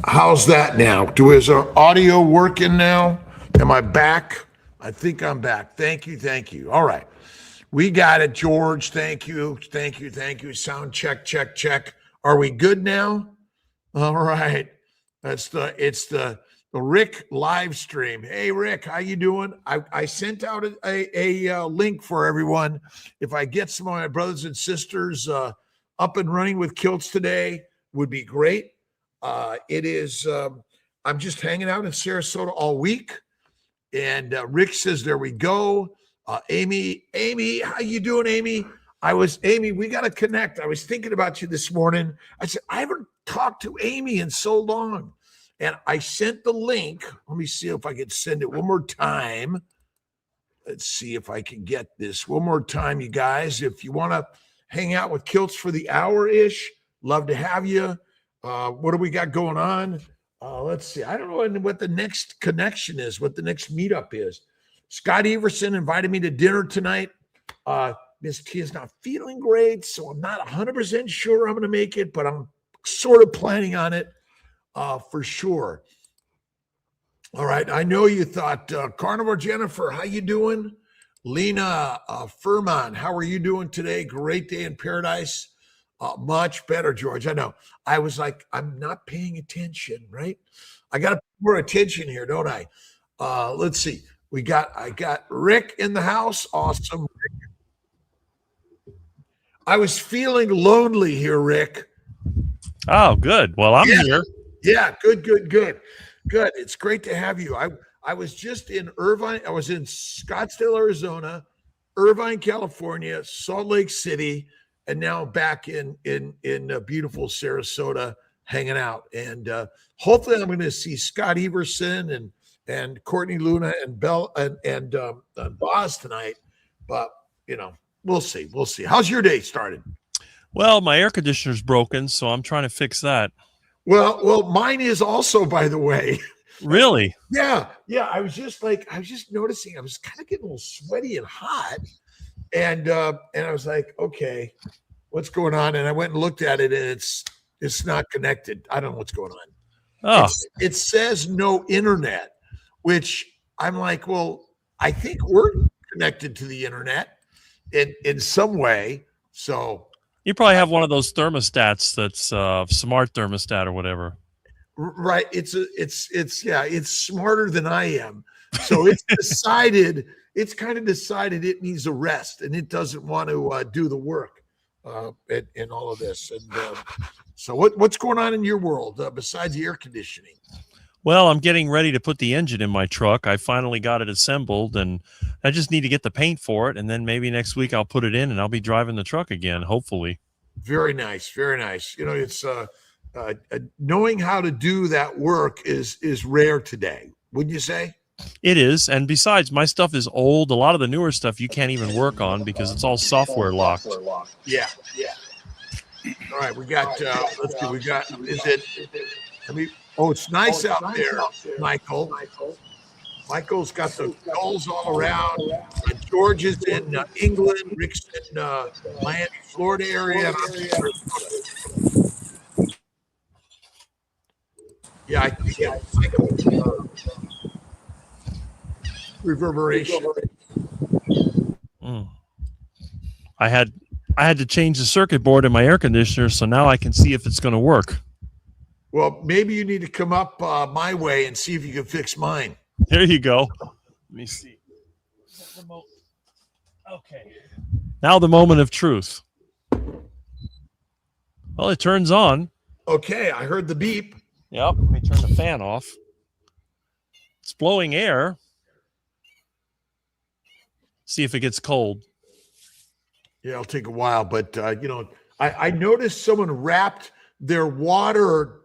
How's that now? Is our audio working now? Am I back? I think I'm back. Thank you. Thank you. All right. We got it, George. Thank you. Thank you. Thank you. Sound check, check, check. Are we good now? All right. It's the Rick live stream. Hey Rick, how you doing? I sent out a link for everyone. If I get some of my brothers and sisters up and running with Kiltz today, would be great. It is. I'm just hanging out in Sarasota all week, and Rick says, "There we go." Amy, how you doing, Amy? Amy. We got to connect. I was thinking about you this morning. I said I haven't talked to Amy in so long, and I sent the link. Let me see if I can send it one more time. Let's see if I can get this one more time, you guys. If you want to hang out with Kiltz for the hour-ish, love to have you. What do we got going on? Let's see. I don't know what the next connection is, what the next meetup is. Scott Everson invited me to dinner tonight. Miss T is not feeling great, so I'm not 100% sure I'm going to make it, but I'm sort of planning on it for sure. All right. I know you thought, Carnivore Jennifer, how you doing? Lena Furman, how are you doing today? Great day in paradise. Much better, George. I know. I was like, I'm not paying attention, right? I got to pay more attention here, don't I? Let's see. I got Rick in the house. Awesome. I was feeling lonely here, Rick. Oh, good. Well, I'm here. Yeah, good. It's great to have you. I was just in Irvine. I was in Scottsdale, Arizona, Irvine, California, Salt Lake City, and now back in beautiful Sarasota hanging out. And hopefully I'm going to see Scott Everson and Courtney Luna and Bell and Boz tonight. But, we'll see. How's your day started? Well, my air conditioner's broken, so I'm trying to fix that. Well, mine is also, by the way. Really? Yeah. I was just noticing I was kind of getting a little sweaty and hot. And I was like, okay, what's going on? And I went and looked at it, and it's not connected. I don't know what's going on. Oh. It says no internet, which I'm like, well, I think we're connected to the internet in some way. So you probably have one of those thermostats that's smart thermostat or whatever. Right. It's smarter than I am. So it's kind of decided it needs a rest, and it doesn't want to do the work in all of this. And so what's going on in your world besides the air conditioning? Well, I'm getting ready to put the engine in my truck. I finally got it assembled, and I just need to get the paint for it, and then maybe next week I'll put it in, and I'll be driving the truck again, hopefully. Very nice. Very nice. It's knowing how to do that work is rare today, wouldn't you say? It is. And besides, my stuff is old. A lot of the newer stuff you can't even work on because it's all software locked. Yeah. All right. We got, let's see. We got, it's nice out there, Michael. Michael's got the gulls all around. George is in England. Rick's in Miami, Florida area. Yeah, I think reverberation. I had to change the circuit board in my air conditioner, so now I can see if it's going to work. Well, maybe you need to come up my way and see if you can fix mine. There you go. Let me see. Okay. Now the moment of truth. Well, it turns on. Okay, I heard the beep. Yep. Let me turn the fan off. It's blowing air. See if it gets cold. Yeah, it'll take a while, but I noticed someone wrapped their water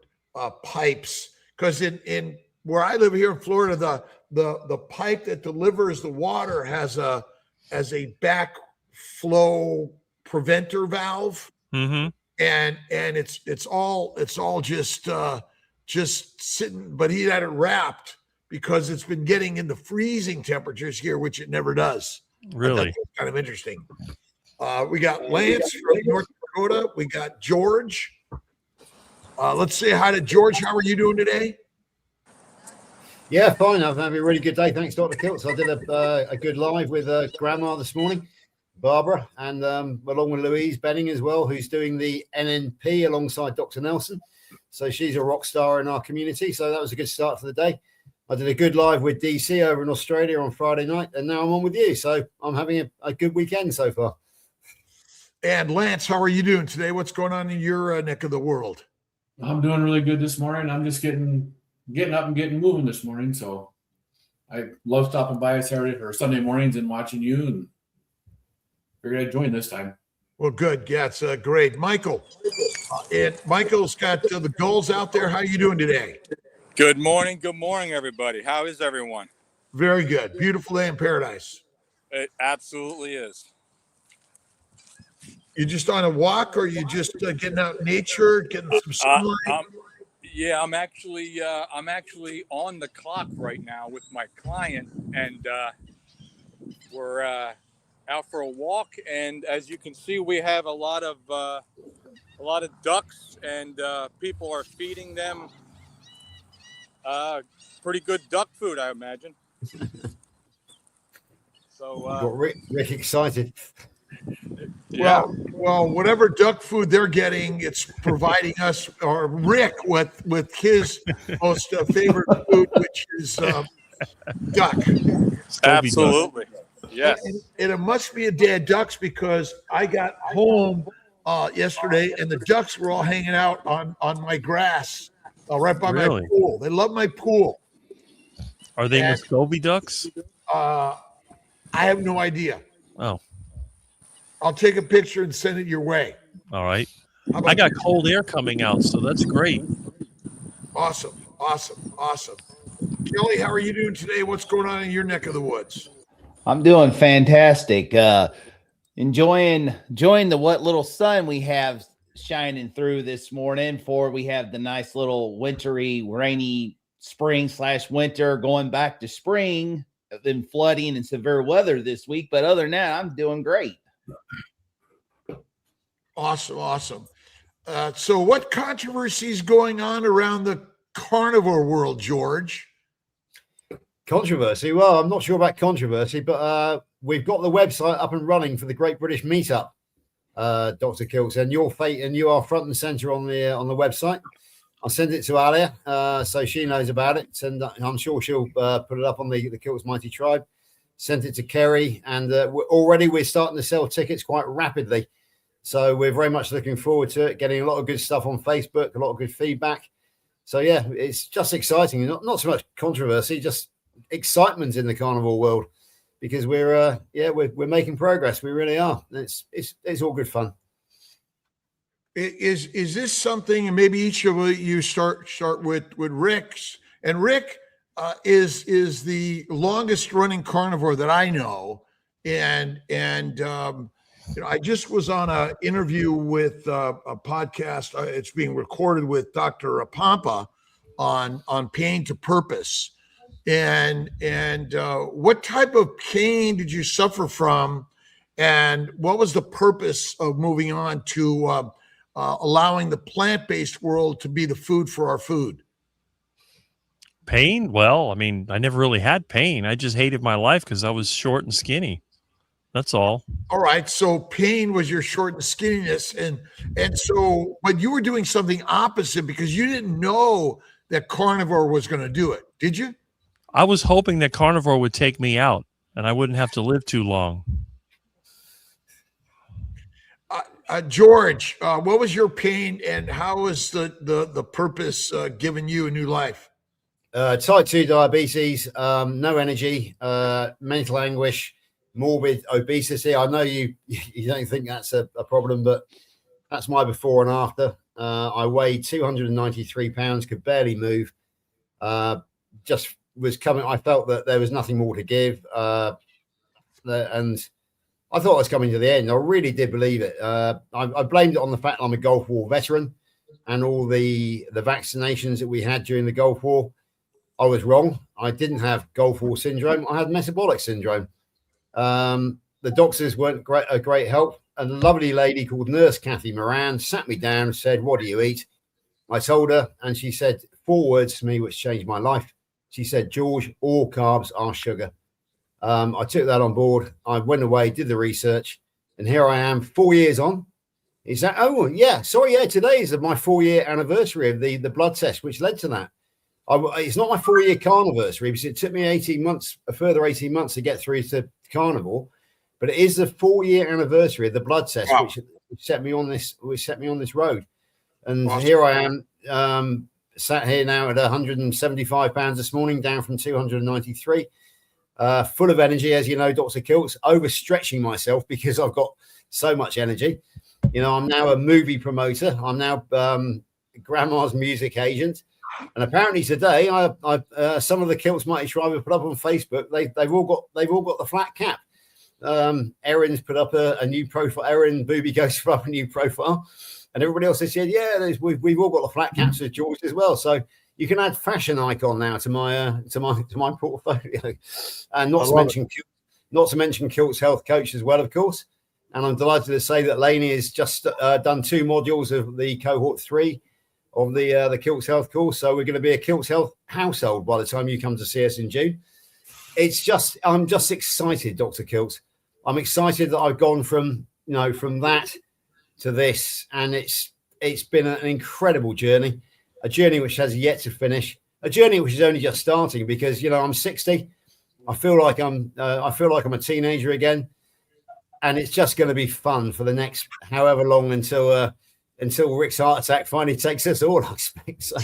pipes because in where I live here in Florida, the pipe that delivers the water has a backflow preventer valve, mm-hmm. and it's all just sitting. But he had it wrapped because it's been getting into freezing temperatures here, which it never does. Really, kind of interesting. We got Lance from North Dakota. We got George. Let's say hi to George. How are you doing today? Yeah, fine. I've had a really good day. Thanks, Dr. Kiltz. I did a good live with Grandma this morning, Barbara, and along with Louise Benning as well, who's doing the NNP alongside Dr. Nelson. So she's a rock star in our community. So that was a good start for the day. I did a good live with DC over in Australia on Friday night, and now I'm on with you. So I'm having a good weekend so far. And Lance, how are you doing today? What's going on in your neck of the world? I'm doing really good this morning. I'm just getting up and getting moving this morning. So I love stopping by Saturday or Sunday mornings and watching you, and figured I'd join this time. Well, good. Yeah, it's great. Michael. And Michael's got the goals out there. How are you doing today? Good morning. Good morning, everybody. How is everyone? Very good. Beautiful day in paradise. It absolutely is. You just on a walk, or you just getting out in nature, getting some sunlight? Yeah, I'm actually on the clock right now with my client, and we're out for a walk. And as you can see, we have a lot of ducks, and people are feeding them pretty good duck food, I imagine. So Got Rick excited. Yeah. Well, whatever duck food they're getting, it's providing us, or Rick, with his most favorite food, which is duck. Absolutely. Yes. And it must be a day of ducks, because I got home yesterday and the ducks were all hanging out on my grass right by my pool. They love my pool. Are they Muscovy ducks? I have no idea. Oh. I'll take a picture and send it your way. All right. I got cold air coming out, so that's great. Awesome. Kelly, how are you doing today? What's going on in your neck of the woods? I'm doing fantastic. Enjoying the what little sun we have shining through this morning. For we have the nice little wintry, rainy spring/winter going back to spring, then flooding and severe weather this week. But other than that, I'm doing great. Awesome. So what controversy is going on around the carnivore world, George? Controversy? Well, I'm not sure about controversy, but we've got the website up and running for the Great British Meetup, Dr. Kiltz, and your fate, and you are front and center on the website. I'll send it to Alia, so she knows about it, and I'm sure she'll put it up on the Kiltz Mighty Tribe. Sent it to Kerry, and we're starting to sell tickets quite rapidly. So we're very much looking forward to it, getting a lot of good stuff on Facebook, a lot of good feedback. So yeah, it's just exciting. Not so much controversy, just excitement in the carnivore world, because we're making progress. We really are. It's all good fun. Is this something, and maybe each of you start with Rick's, and Rick is the longest running carnivore that I know, and I just was on an interview with a podcast. It's being recorded with Dr. Pampa on pain to purpose, and what type of pain did you suffer from, and what was the purpose of moving on to allowing the plant-based world to be the food for our food? Pain? Well, I mean, I never really had pain. I just hated my life because I was short and skinny. That's all. All right. So pain was your short and skinniness. And so, but you were doing something opposite, because you didn't know that carnivore was going to do it. Did you? I was hoping that carnivore would take me out and I wouldn't have to live too long. George, what was your pain, and how was the purpose giving you a new life? Type 2 diabetes, no energy, mental anguish, morbid obesity. I know you don't think that's a problem, but that's my before and after. I weighed 293 pounds, could barely move. Just was coming. I felt that there was nothing more to give. And I thought I was coming to the end. I really did believe it. I blamed it on the fact I'm a Gulf War veteran and all the vaccinations that we had during the Gulf War. I was wrong. I didn't have Gulf War syndrome. I had metabolic syndrome. The doctors weren't a great help. A lovely lady called Nurse Kathy Moran sat me down and said, "What do you eat?" I told her, and she said 4 words to me, which changed my life. She said, George, all carbs are sugar. I took that on board. I went away, did the research, and here I am 4 years on. Is that, oh, yeah, sorry, yeah, today is my 4-year anniversary of the blood test, which led to that. It's not my 4-year carniversary because it took me 18 months, a further 18 months to get through to carnivore, but it is the 4-year anniversary of the blood test, Wow. which set me on this road. And Awesome. here I am, sat here now at 175 pounds this morning, down from 293, full of energy, as you know, Dr. Kiltz, overstretching myself because I've got so much energy. You know, I'm now a movie promoter. I'm now grandma's music agent. And apparently today, some of the Kiltz Mighty Tribe have put up on Facebook. They've all got the flat cap. Erin's put up a new profile. Erin Booby Ghost put up a new profile, and everybody else has said, "Yeah, we've all got the flat caps with George as well." So you can add fashion icon now to my portfolio, and not to mention Kiltz Health Coach as well, of course. And I'm delighted to say that Lainey has just done 2 modules of the cohort 3 of the Kiltz Health course. So we're going to be a Kiltz Health household by the time you come to see us in June. I'm just excited, Dr. Kiltz. I'm excited that I've gone from that to this, and it's been an incredible journey, a journey which has yet to finish, a journey which is only just starting because I'm 60. I feel like I'm a teenager again. And it's just going to be fun for the next however long until Rick's heart attack finally takes us all, I expect. So,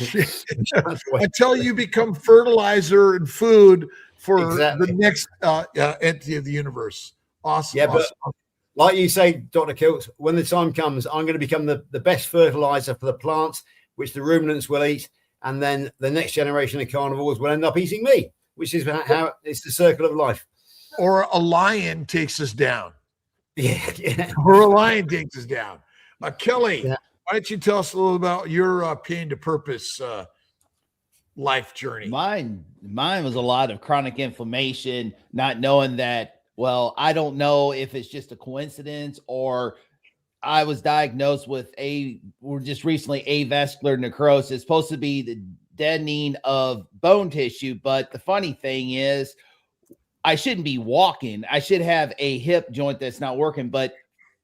until you become fertilizer and food for exactly. the next entity of the universe. Awesome. Yeah, awesome. but like you say, Dr. Kiltz, when the time comes, I'm going to become the best fertilizer for the plants, which the ruminants will eat. And then the next generation of carnivores will end up eating me, which is how it's the circle of life. Or a lion takes us down. Yeah. Or a lion takes us down. Kelly, Yeah. why don't you tell us a little about your pain to purpose life journey? Mine was a lot of chronic inflammation, not knowing that. Well, I don't know if it's just a coincidence or I was diagnosed with just recently avascular necrosis. It's supposed to be the deadening of bone tissue, but the funny thing is, I shouldn't be walking. I should have a hip joint that's not working. But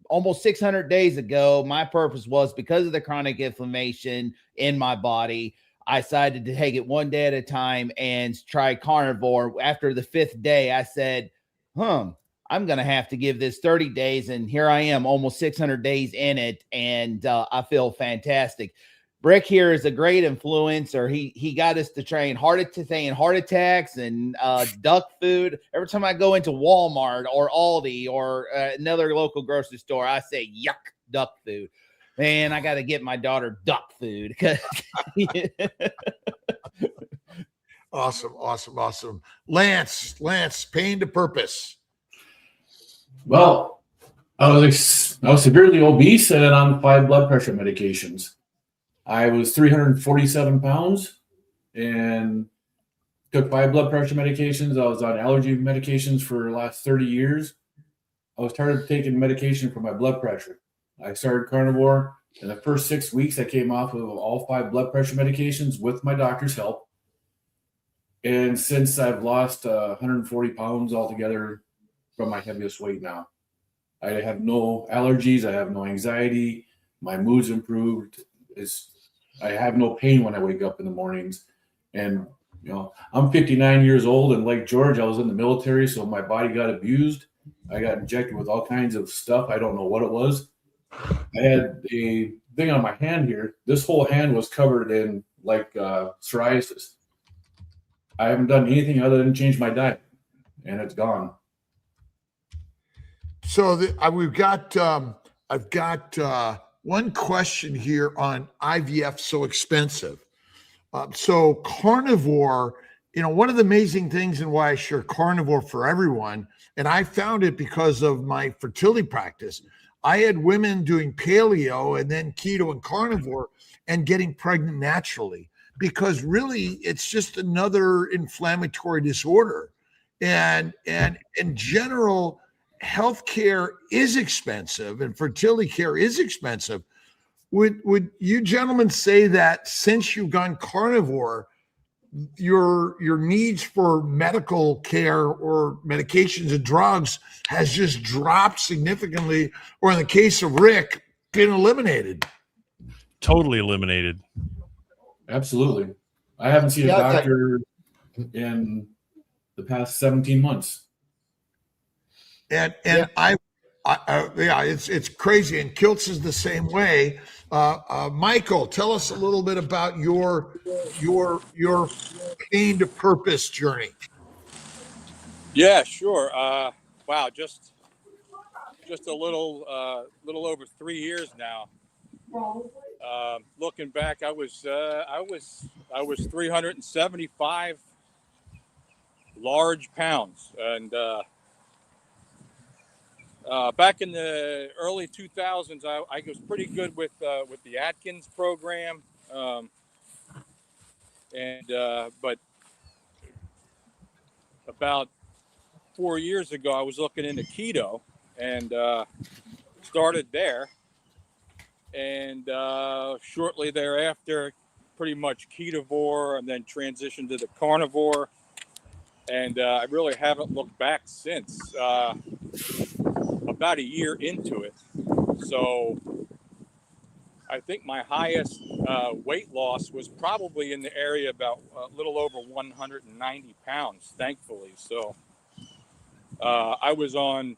almost 600 days ago, my purpose was because of the chronic inflammation in my body, I decided to take it one day at a time and try carnivore. After the 5th day, I said, I'm going to have to give this 30 days. And here I am, almost 600 days in it. And I feel fantastic. Brick here is a great influencer. He got us to train heart attacks and duck food. Every time I go into Walmart or Aldi or another local grocery store, I say, yuck, duck food. Man, I got to get my daughter duck food. Awesome. Lance, pain to purpose. Well, I was severely obese and on 5 blood pressure medications. I was 347 pounds and took 5 blood pressure medications. I was on allergy medications for the last 30 years. I was tired of taking medication for my blood pressure. I started carnivore. In the first 6 weeks, I came off of all 5 blood pressure medications with my doctor's help. And since I've lost 140 pounds altogether from my heaviest weight now, I have no allergies. I have no anxiety. My mood's improved. I have no pain when I wake up in the mornings. And, I'm 59 years old. And like George, I was in the military, so my body got abused. I got injected with all kinds of stuff. I don't know what it was. I had a thing on my hand here. This whole hand was covered in psoriasis. I haven't done anything other than change my diet, and it's gone. So I've got one question here on IVF so expensive. So carnivore, one of the amazing things and why I share carnivore for everyone, and I found it because of my fertility practice. I had women doing paleo and then keto and carnivore and getting pregnant naturally because really it's just another inflammatory disorder. And in general, healthcare is expensive and fertility care is expensive. would you gentlemen say that since you've gone carnivore, your needs for medical care or medications and drugs has just dropped significantly, or in the case of Rick, been eliminated? Totally eliminated. Absolutely. I haven't seen a Yeah, okay. doctor in the past 17 months. And Yeah. yeah, it's crazy. And Kiltz is the same way. Michael, tell us a little bit about your pain to purpose journey. Yeah, sure. Wow, just a little over 3 years now. Looking back, I was 375 large pounds, and back in the early 2000s, I was pretty good with the Atkins program, but about 4 years ago, I was looking into keto and started there. And shortly thereafter, pretty much ketovore, and then transitioned to the carnivore. And I really haven't looked back since, about a year into it. So I think my highest weight loss was probably in the area about a little over 190 pounds, thankfully. So I was on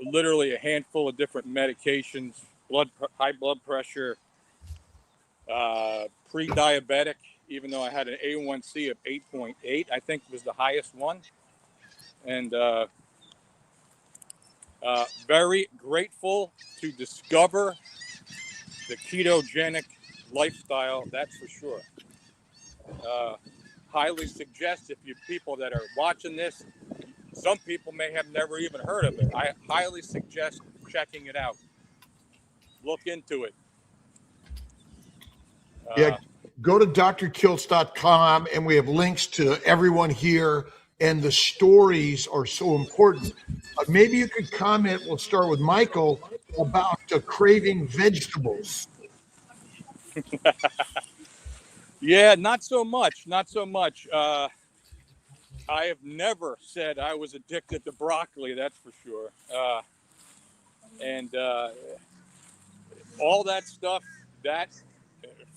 literally a handful of different medications, high blood pressure, pre-diabetic, even though I had an A1C of 8.8, I think was the highest one. And very grateful to discover the ketogenic lifestyle, that's for sure. Highly suggest, if you people that are watching this, some people may have never even heard of it. I highly suggest checking it out. Look into it. Yeah, go to drkiltz.com, and we have links to everyone here, and the stories are so important. Maybe you could comment, we'll start with Michael, about craving vegetables. Yeah, not so much. I have never said I was addicted to broccoli, that's for sure. And all that stuff, that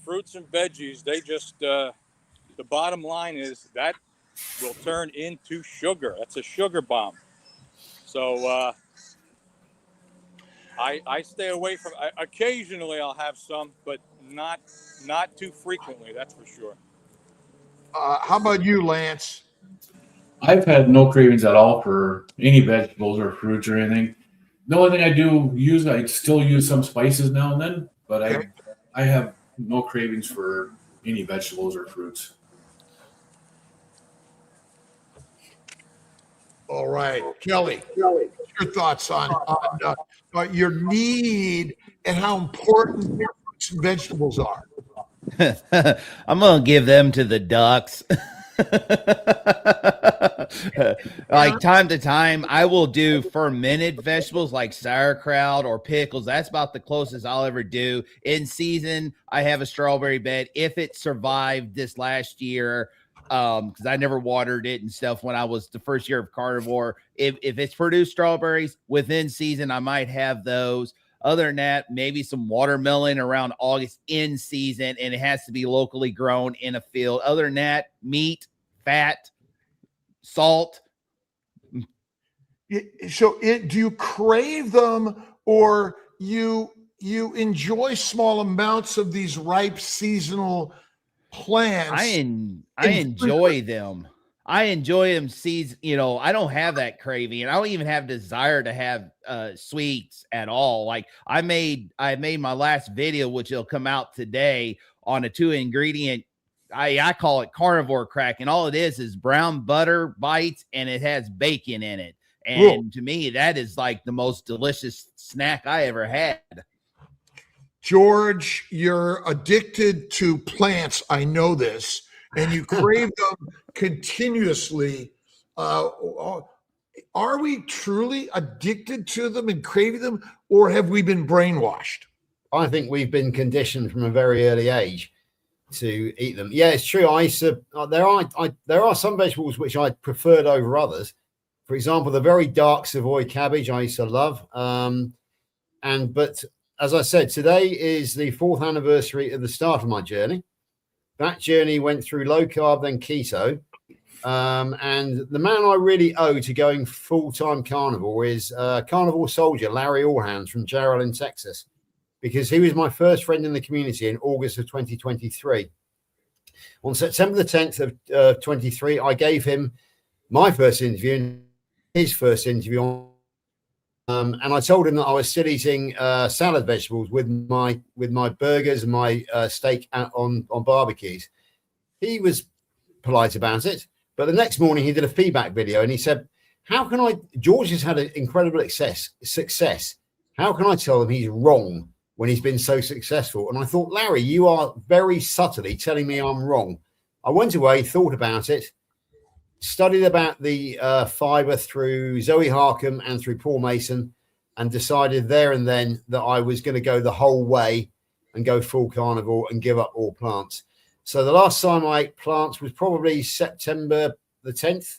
fruits and veggies, they just, the bottom line is that will turn into sugar. That's a sugar bomb. So I stay away from, occasionally I'll have some, but not too frequently, that's for sure. How about you, Lance? I've had no cravings at all for any vegetables or fruits or anything. The only thing I do use, I still use some spices now and then, but Okay. I have no cravings for any vegetables or fruits. All right, Kelly, your thoughts on your need and how important fruits and vegetables are. I'm gonna give them to the ducks. Like time to time, I will do fermented vegetables like sauerkraut or pickles. That's about the closest I'll ever do. In season, I have a strawberry bed. If it survived this last year, because I never watered it and stuff when I was the first year of carnivore. If it's produced strawberries within season, I might have those. Other than that, maybe some watermelon around August in season, and it has to be locally grown in a field. Other than that, meat, fat, salt. So do you crave them, or you enjoy small amounts of these ripe seasonal plants? I enjoy them. I enjoy them seeds. I don't have that craving, and I don't even have desire to have sweets at all. Like I made my last video, which will come out today, on a 2-ingredient. I call it carnivore crack, and all it is brown butter bites, and it has bacon in it. And to me, that is like the most delicious snack I ever had. George, you're addicted to plants. I know this, and you crave them continuously. Are we truly addicted to them and craving them, or have we been brainwashed? I think we've been conditioned from a very early age to eat them. Yeah, it's true. I used to, there are some vegetables which I preferred over others. For example, the very dark Savoy cabbage I used to love. But as I said, today is the 4th anniversary of the start of my journey. That journey went through low carb, then keto. And the man I really owe to going full-time carnivore is carnivore soldier Larry Allhands from Jarrell in Texas, because he was my first friend in the community in August of 2023. On September the 10th of 23, I gave him my first interview, his first interview, and I told him that I was still eating salad vegetables with my burgers and my steak on barbecues. He was polite about it, but the next morning he did a feedback video and he said, George has had an incredible success. How can I tell him he's wrong when he's been so successful? And I thought, Larry, you are very subtly telling me I'm wrong. I went away, thought about it, studied about the fiber through Zoe Harcum and through Paul Mason, and decided there and then that I was going to go the whole way and go full carnivore and give up all plants. So the last time I ate plants was probably September the 10th,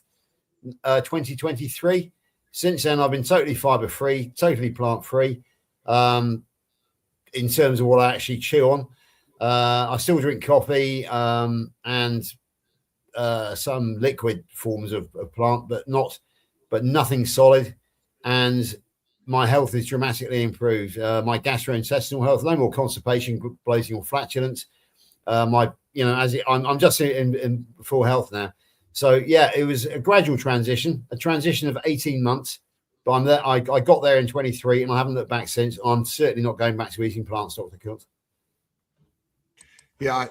2023. Since then, I've been totally fiber free, totally plant free. In terms of what I actually chew on, I still drink coffee and some liquid forms of plant, but nothing solid. And my health is dramatically improved. My gastrointestinal health, no more constipation, bloating, or flatulence. I'm just in full health now. So yeah, it was a gradual transition, a transition of 18 months. But I'm there. I got there in 23, and I haven't looked back since. I'm certainly not going back to eating plants, Dr. Kiltz. Yeah,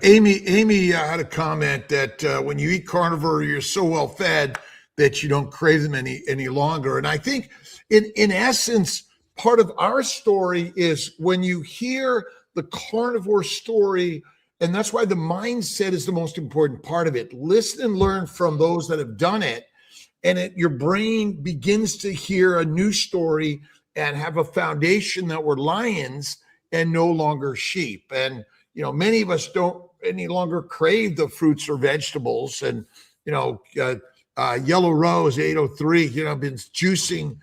Amy had a comment that when you eat carnivore, you're so well fed that you don't crave them any longer. And I think, in essence, part of our story is when you hear the carnivore story, and that's why the mindset is the most important part of it. Listen and learn from those that have done it. And your brain begins to hear a new story and have a foundation that we're lions and no longer sheep. And, many of us don't any longer crave the fruits or vegetables. And, Yellow Rose 803, been juicing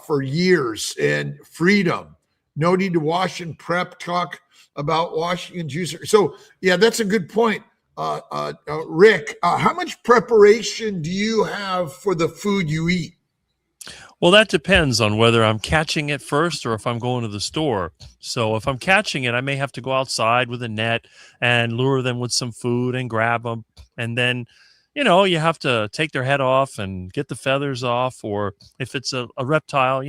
for years, and freedom. No need to wash and prep, talk about washing and juicing. So, yeah, that's a good point. Rick, how much preparation do you have for the food you eat? Well, that depends on whether I'm catching it first or if I'm going to the store. So if I'm catching it, I may have to go outside with a net and lure them with some food and grab them. And then, you have to take their head off and get the feathers off, or if it's a reptile,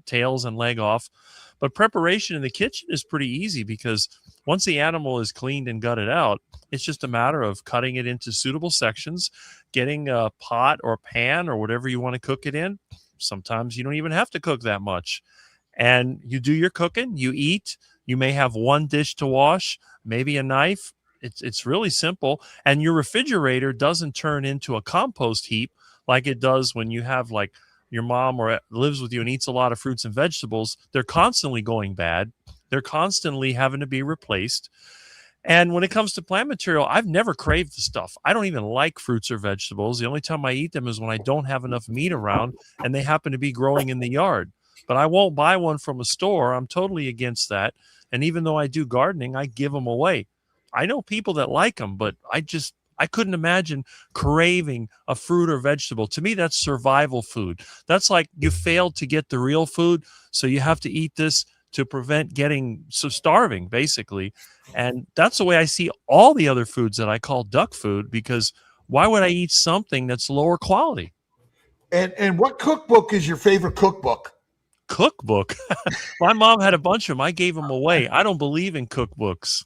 tails and leg off. But preparation in the kitchen is pretty easy, because once the animal is cleaned and gutted out, it's just a matter of cutting it into suitable sections, getting a pot or pan or whatever you want to cook it in. Sometimes you don't even have to cook that much. And you do your cooking, you eat. You may have one dish to wash, maybe a knife. It's really simple. And your refrigerator doesn't turn into a compost heap like it does when you have, like, your mom or lives with you and eats a lot of fruits and vegetables. They're constantly going bad. They're constantly having to be replaced. And when it comes to plant material, I've never craved the stuff. I don't even like fruits or vegetables. The only time I eat them is when I don't have enough meat around and they happen to be growing in the yard. But I won't buy one from a store. I'm totally against that. And even though I do gardening, I give them away. I know people that like them, but I couldn't imagine craving a fruit or vegetable. To me, that's survival food. That's like you failed to get the real food, so you have to eat this to prevent getting starving, basically. And that's the way I see all the other foods that I call duck food, because why would I eat something that's lower quality? And what cookbook is your favorite cookbook? Cookbook? My mom had a bunch of them. I gave them away. I don't believe in cookbooks.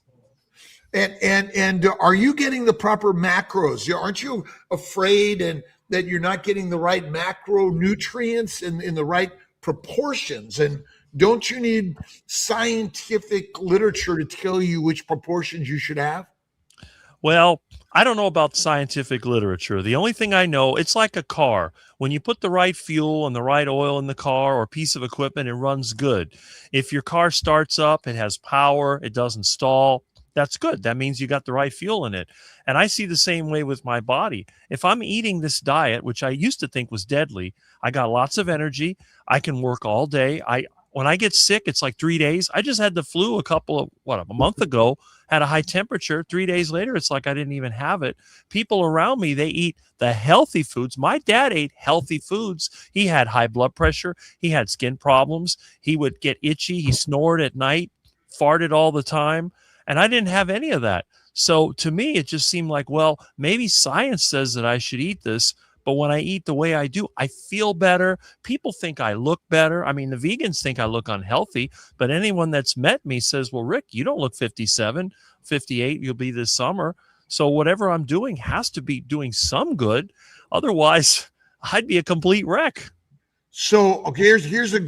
And are you getting the proper macros? Aren't you afraid that you're not getting the right macronutrients in the right proportions? And don't you need scientific literature to tell you which proportions you should have? Well, I don't know about scientific literature. The only thing I know, it's like a car. When you put the right fuel and the right oil in the car or piece of equipment, it runs good. If your car starts up, it has power, it doesn't stall, that's good. That means you got the right fuel in it. And I see the same way with my body. If I'm eating this diet, which I used to think was deadly, I got lots of energy. I can work all day. When I get sick, it's like 3 days. I just had the flu a month ago, had a high temperature. 3 days later, it's like I didn't even have it. People around me, they eat the healthy foods. My dad ate healthy foods. He had high blood pressure. He had skin problems. He would get itchy. He snored at night, farted all the time. And I didn't have any of that. So to me, it just seemed like, well, maybe science says that I should eat this. But when I eat the way I do, I feel better. People think I look better. I mean, the vegans think I look unhealthy, but anyone that's met me says, well, Rick, you don't look 57, 58. You'll be this summer. So whatever I'm doing has to be doing some good. Otherwise, I'd be a complete wreck. So, okay, here's a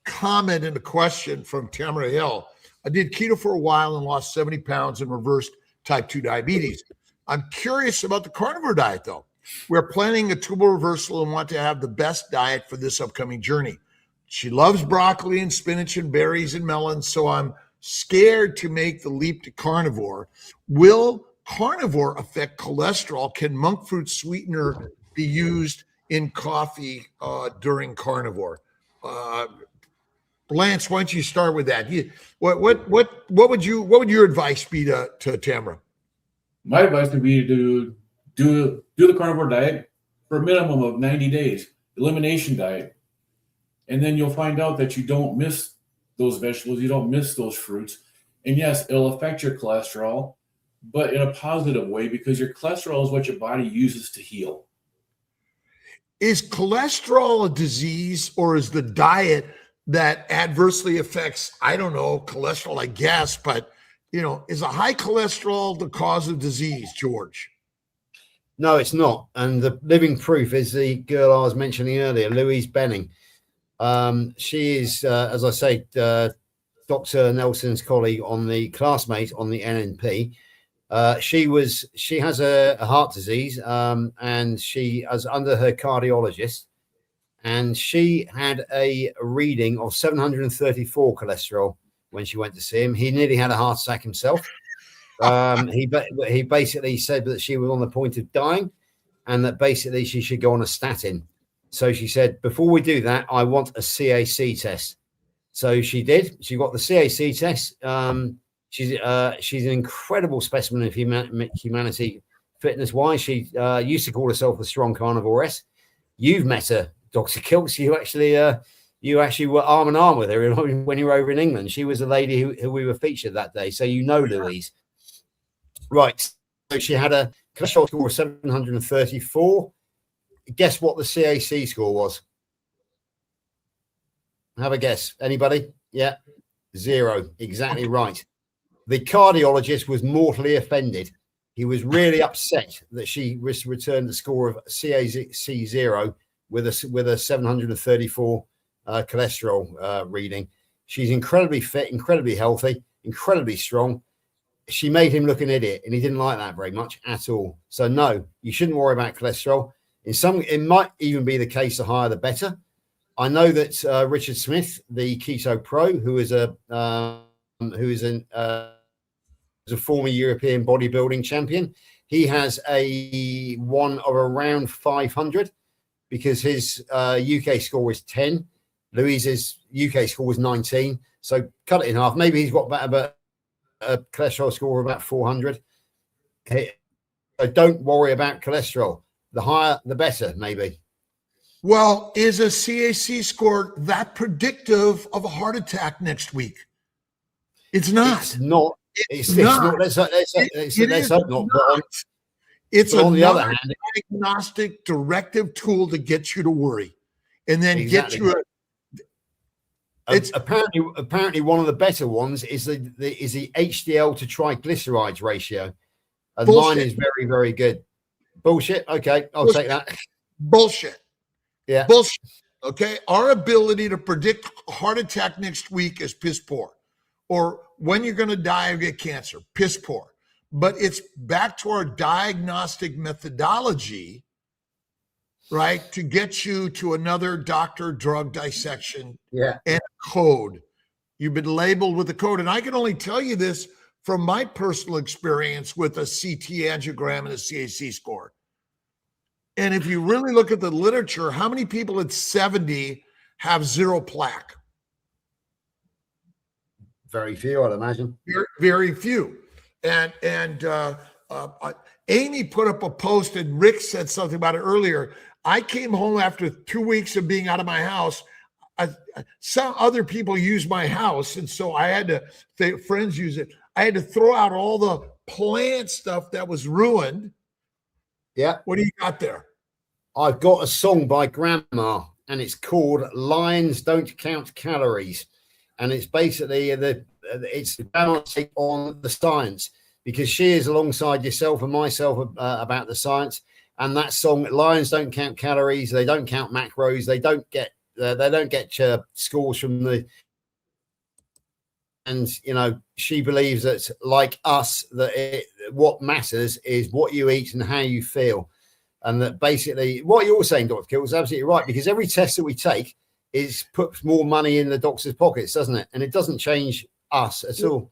comment and a question from Tamara Hill. I did keto for a while and lost 70 pounds and reversed type 2 diabetes. I'm curious about the carnivore diet, though. We're planning a tubal reversal and want to have the best diet for this upcoming journey. She loves broccoli and spinach and berries and melons, so I'm scared to make the leap to carnivore. Will carnivore affect cholesterol? Can monk fruit sweetener be used in coffee during carnivore? Lance, why don't you start with that? What would your advice be to Tamara? My advice would be to do the carnivore diet for a minimum of 90 days, elimination diet. And then you'll find out that you don't miss those vegetables, you don't miss those fruits. And yes, it'll affect your cholesterol, but in a positive way, because your cholesterol is what your body uses to heal. Is cholesterol a disease, or is the diet that adversely affects, I don't know, cholesterol, I guess, but is a high cholesterol the cause of disease, George? No, it's not. And the living proof is the girl I was mentioning earlier, Louise Benning. She is, as I say, Dr. Nelson's colleague on the classmate on the NNP. She has a heart disease, and she is under her cardiologist, and she had a reading of 734 cholesterol when she went to see him. He nearly had a heart attack himself. He basically said that she was on the point of dying, and that basically she should go on a statin. So she said, before we do that, I want a CAC test. So she did. She got the CAC test. She's an incredible specimen of humanity, fitness-wise. She used to call herself a strong carnivoress. You've met her, Dr. Kiltz. You actually were arm in arm with her when you were over in England. She was a lady who we were featured that day. So Louise. Right. So she had a cholesterol score of 734. Guess what the CAC score was? Have a guess. Anybody? Yeah. 0. Exactly right. The cardiologist was mortally offended. He was really upset that she returned the score of CAC 0 with a 734 cholesterol reading. She's incredibly fit, incredibly healthy, incredibly strong. She made him look an idiot, and he didn't like that very much at all. So no, you shouldn't worry about cholesterol. It might even be the case, the higher the better. I know that Richard Smith, the Keto Pro, who is a former European bodybuilding champion, he has a one of around 500 because his UK score is 10. Louise's UK score was 19. So cut it in half. Maybe he's got about a cholesterol score of about 400. Okay. So don't worry about cholesterol. The higher, the better, maybe. Well, is a CAC score that predictive of a heart attack next week? It's not. It's not. It's not. Let's hope not. It's on the other hand, diagnostic directive tool to get you to worry, and then exactly. get you. It's apparently one of the better ones is the HDL to triglycerides ratio, and mine is very, very good. Bullshit. Okay, I'll take that. Bullshit. Yeah. Bullshit. Okay. Our ability to predict a heart attack next week is piss poor, or when you're going to die or get cancer, piss poor. But it's back to our diagnostic methodology right, to get you to another doctor drug dissection Yeah. and code. You've been labeled with a code. And I can only tell you this from my personal experience with a CT angiogram and a CAC score. And if you really look at the literature, how many people at 70 have zero plaque? Very few, I'd imagine. Very, very few. And Amy put up a post, and Rick said something about it earlier. I came home after 2 weeks of being out of my house. Some other people use my house, and so I had to, friends use it. I had to throw out all the plant stuff that was ruined. Yeah. What do you got there? I've got a song by Grandma, and it's called Lions Don't Count Calories. And it's basically it's Grandma's take on the science, because she is alongside yourself and myself about the science. And that song, Lions Don't Count Calories, they don't count macros, they don't get scores from the. And she believes that, like us, that what matters is what you eat and how you feel. And that basically what you're saying, Dr. Kiltz, is absolutely right, because every test that we take puts more money in the doctor's pockets, doesn't it? And it doesn't change us at all.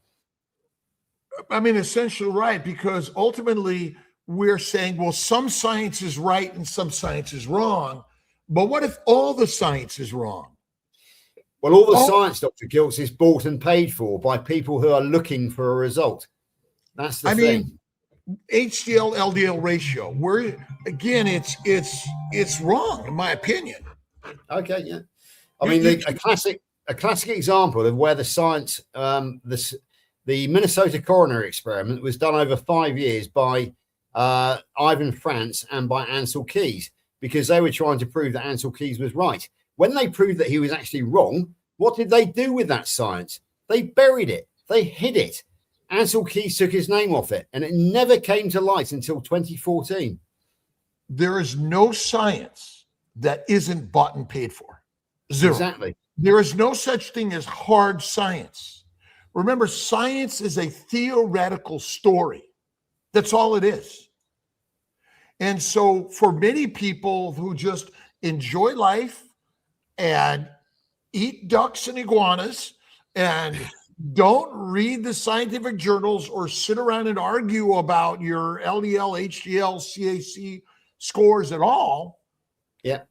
I mean, essentially right, because ultimately we're saying, well, some science is right and some science is wrong. But what if all the science is wrong? Well, all the science, Dr. Kiltz, is bought and paid for by people who are looking for a result. That's the thing. HDL LDL ratio, where again, it's wrong in my opinion. Okay, yeah. I mean, a classic example of where the science, the Minnesota coronary experiment was done over 5 years by Ivan France and by Ansel Keys, because they were trying to prove that Ansel Keys was right. When they proved that he was actually wrong, what did they do with that science? They buried it. They hid it. Ansel Keys took his name off it, and it never came to light until 2014. There is no science that isn't bought and paid for. Zero. Exactly. There is no such thing as hard science. Remember, science is a theoretical story. That's all it is. And so for many people who just enjoy life and eat ducks and iguanas and don't read the scientific journals or sit around and argue about your LDL, HDL, CAC scores at all. Yeah.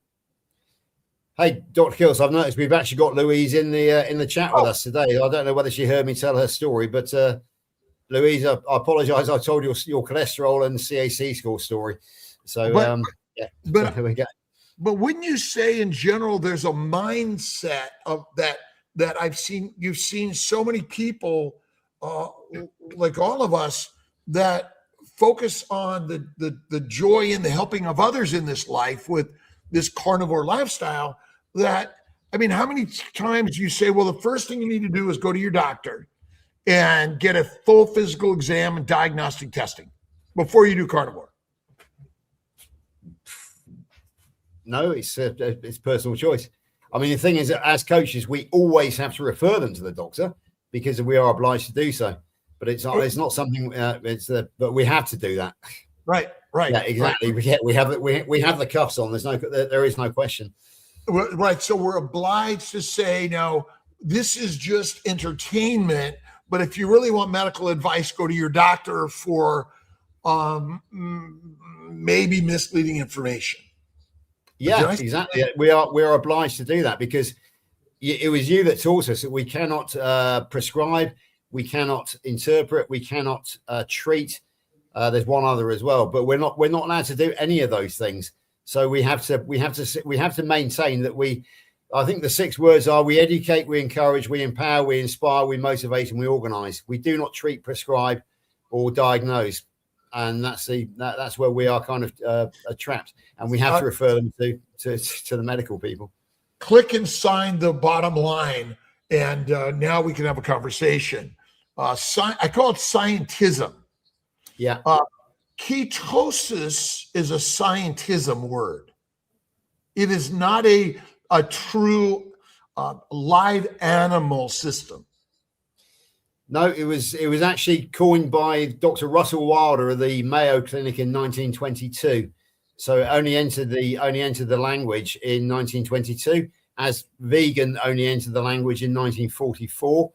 Hey, Dr. Kiltz, I've noticed we've actually got Louise in the chat with us today. I don't know whether she heard me tell her story, but Louise, I apologize. I told you your cholesterol and CAC score story. So, yeah. But, so here we go. But wouldn't you say in general, there's a mindset of that you've seen so many people like all of us that focus on the joy and the helping of others in this life with this carnivore lifestyle. That, I mean, how many times you say, well, the first thing you need to do is go to your doctor and get a full physical exam and diagnostic testing before you do carnivore? No, it's personal choice. I mean, the thing is that as coaches, we always have to refer them to the doctor because we are obliged to do so. But it's not something. But we have to do that. Right. Yeah, exactly. Right. We have the cuffs on. There is no question. Right. So we're obliged to say, no, this is just entertainment. But if you really want medical advice, go to your doctor for maybe misleading information. Yeah, exactly. We are obliged to do that because it was you that taught us that we cannot prescribe, we cannot interpret, we cannot treat. There's one other as well, but we're not allowed to do any of those things. So we have to maintain that I think the 6 words are: we educate, we encourage, we empower, we inspire, we motivate, and we organize. We do not treat, prescribe, or diagnose. And that's where we are kind of trapped, and we have to refer them to the medical people. Click and sign the bottom line, and now we can have a conversation. I call it scientism. Yeah. Ketosis is a scientism word. It is not a true live animal system. No, it was actually coined by Dr. Russell Wilder of the Mayo Clinic in 1922. So it only entered the language in 1922, as vegan only entered the language in 1944.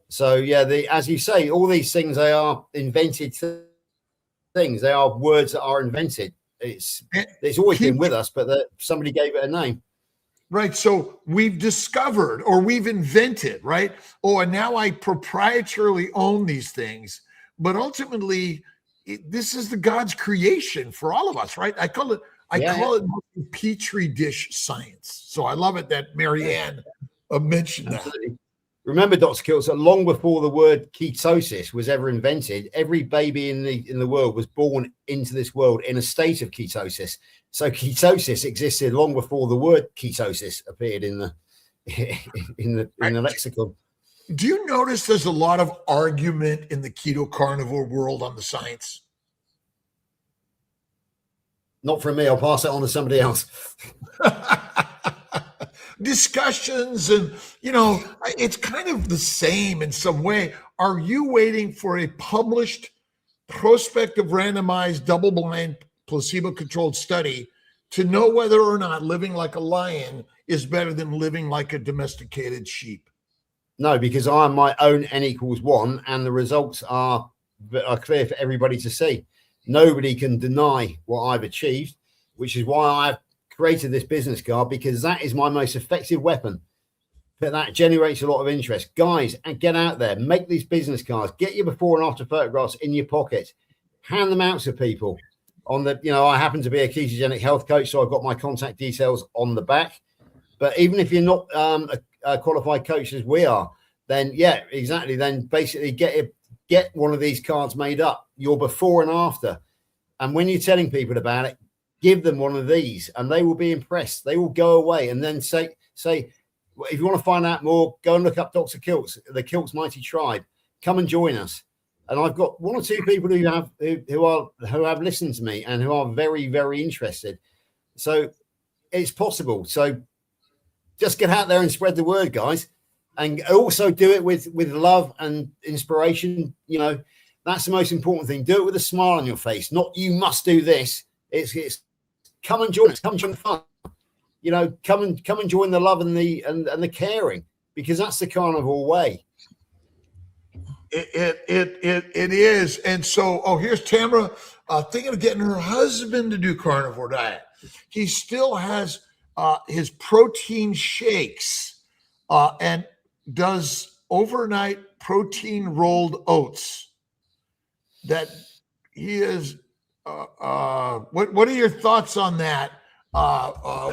So yeah, as you say, all these things, they are invented things. They are words that are invented. It's always been with us, but somebody gave it a name. Right. So we've discovered or we've invented, right? Oh, and now I proprietarily own these things. But ultimately, this is the God's creation for all of us, right? I call it petri dish science. So I love it that Marianne mentioned Absolutely. that. Remember, Dr. Kiltz, that long before the word ketosis was ever invented, every baby in the world was born into this world in a state of ketosis. So ketosis existed long before the word ketosis appeared in the lexicon. Do you notice there's a lot of argument in the keto carnivore world on the science? Not from me. I'll pass it on to somebody else. Discussions, and it's kind of the same in some way. Are you waiting for a published prospective randomized double-blind placebo-controlled study to know whether or not living like a lion is better than living like a domesticated sheep? No, because I am my own N=1, and the results are clear for everybody to see. Nobody can deny what I've achieved, which is why I've created this business card, because that is my most effective weapon. But that generates a lot of interest. Guys, and get out there, make these business cards, get your before and after photographs in your pocket, hand them out to people. I happen to be a ketogenic health coach, so I've got my contact details on the back. But even if you're not a qualified coach as we are, then yeah, exactly. Then basically get one of these cards made up, your before and after. And when you're telling people about it, give them one of these and they will be impressed. They will go away and then say, if you want to find out more, go and look up Dr. Kiltz, the Kiltz Mighty Tribe. Come and join us. And I've got one or two people who have listened to me and who are very, very interested. So it's possible. So just get out there and spread the word, guys. And also do it with love and inspiration. That's the most important thing. Do it with a smile on your face. Not you must do this. It's come and join us. Come join the fun. Come and join the love and the caring, because that's the carnivore way. It is. And so, here's Tamara thinking of getting her husband to do carnivore diet. He still has his protein shakes and does overnight protein rolled oats. That he is. What are your thoughts on that? Shall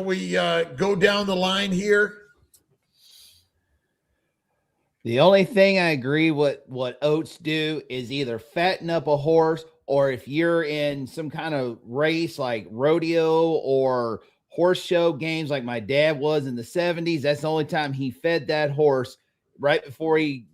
we go down the line here? The only thing I agree what oats do is either fatten up a horse, or if you're in some kind of race like rodeo or horse show games like my dad was in the 70s, that's the only time he fed that horse right before he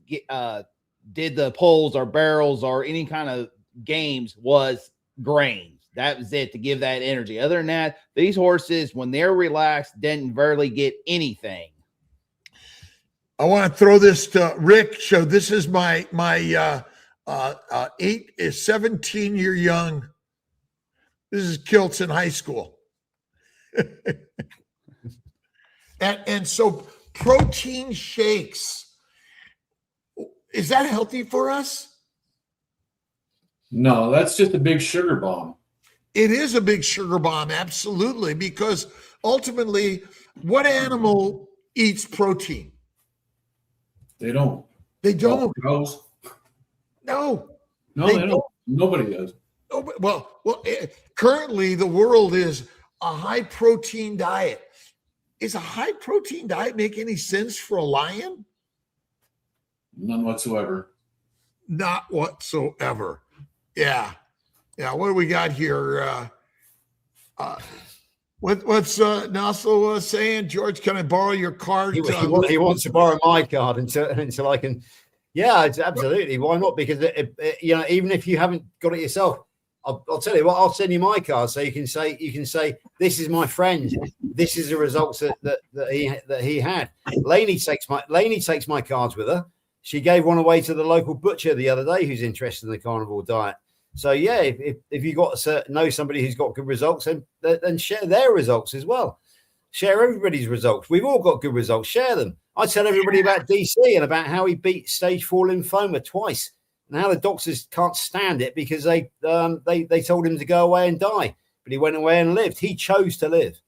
did the pulls or barrels or any kind of games was grains. That was it, to give that energy. Other than that, these horses, when they're relaxed, didn't barely get anything. I want to throw this to Rick. So this is my 17-year young. This is Kiltz in high school. and so protein shakes, is that healthy for us? No, that's just a big sugar bomb. It is a big sugar bomb, absolutely, because ultimately, what animal eats protein? They don't. They don't. Cows. No, they don't. Nobody does. Oh, well, currently the world is a high protein diet. Is a high protein diet make any sense for a lion? None whatsoever. Not whatsoever. Yeah. What do we got here? What's Nassau saying? George, can I borrow your card? He wants to borrow my card until I can. Yeah, it's absolutely. Why not? Because even if you haven't got it yourself, I'll tell you what. I'll send you my card so you can say this is my friend. This is the results that he had. Lainey takes my cards with her. She gave one away to the local butcher the other day who's interested in the carnivore diet. So yeah, if you know somebody who's got good results, then share their results as well. Share everybody's results. We've all got good results. Share them. I tell everybody about DC and about how he beat stage 4 lymphoma twice, and how the doctors can't stand it because they told him to go away and die, but he went away and lived. He chose to live.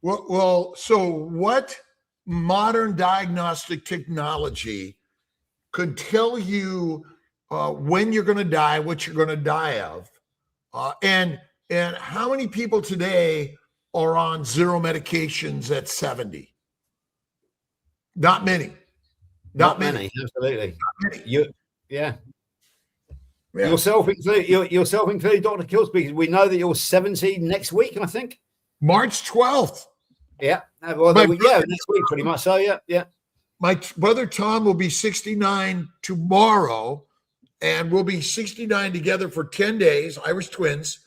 Well, so what modern diagnostic technology could tell you when you're going to die, what you're going to die of, and how many people today are on zero medications at 70? Not many. Not many. Absolutely. Not many. Yeah. Yourself included, Dr. Kiltz, because we know that you're 70 next week, I think. March 12th. Yeah. Well, next week, pretty much. So, yeah. My brother Tom will be 69 tomorrow, and we'll be 69 together for 10 days, Irish twins.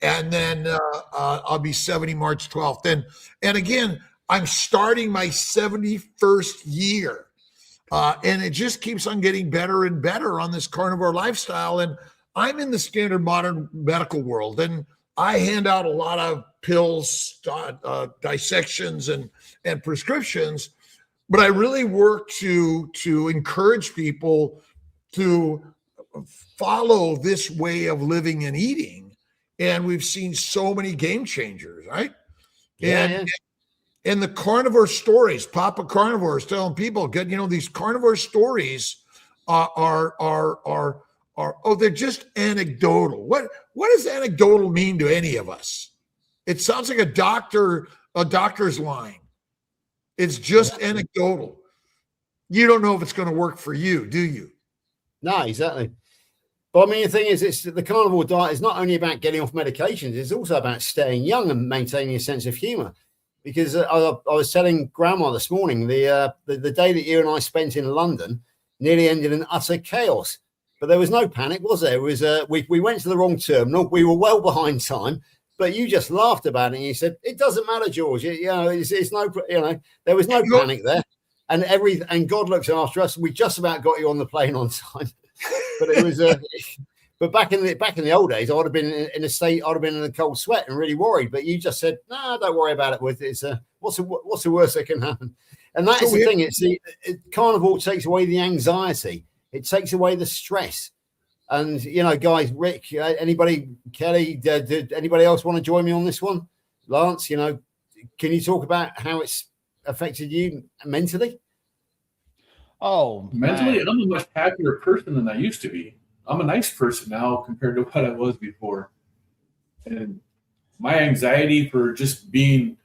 And then I'll be 70 March 12th. And again, I'm starting my 71st year. And it just keeps on getting better and better on this carnivore lifestyle. And I'm in the standard modern medical world, and I hand out a lot of pills, dissections, and prescriptions. But I really work to encourage people to follow this way of living and eating. And we've seen so many game changers, right? And the carnivore stories, Papa Carnivore is telling people, these carnivore stories are they're just anecdotal. What does anecdotal mean to any of us? It sounds like a doctor's line. It's just anecdotal. You don't know if it's going to work for you, do you? No, exactly. But I mean, the thing is, it's the carnivore diet is not only about getting off medications, it's also about staying young and maintaining a sense of humor. Because I was telling Grandma this morning, the day that you and I spent in London nearly ended in utter chaos. But there was no panic, was there? It was we went to the wrong terminal. We were well behind time, but you just laughed about it and you said, "It doesn't matter, George. It's no, there was no panic there." And God looks after us. We just about got you on the plane on time. But it was but back in the old days, I would have been in a state. I'd have been in a cold sweat and really worried. But you just said, "No, don't worry about it." It's what's the worst that can happen? And that is the thing. It's carnivore takes away the anxiety. It takes away the stress. And guys, Rick, anybody, Kelly, did anybody else want to join me on this one? Lance, can you talk about how it's affected you mentally? Oh, mentally, I'm a much happier person than I used to be. I'm a nice person now compared to what I was before. And my anxiety for just being,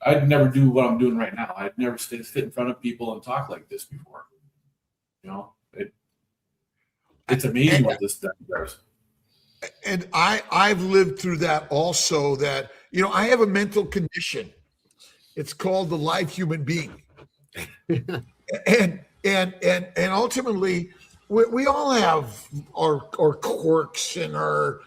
I'd never do what I'm doing right now. I'd never sit in front of people and talk like this before. It's amazing what this stuff does. And I've lived through that also, that, I have a mental condition. It's called the live human being. And ultimately, we all have our quirks and our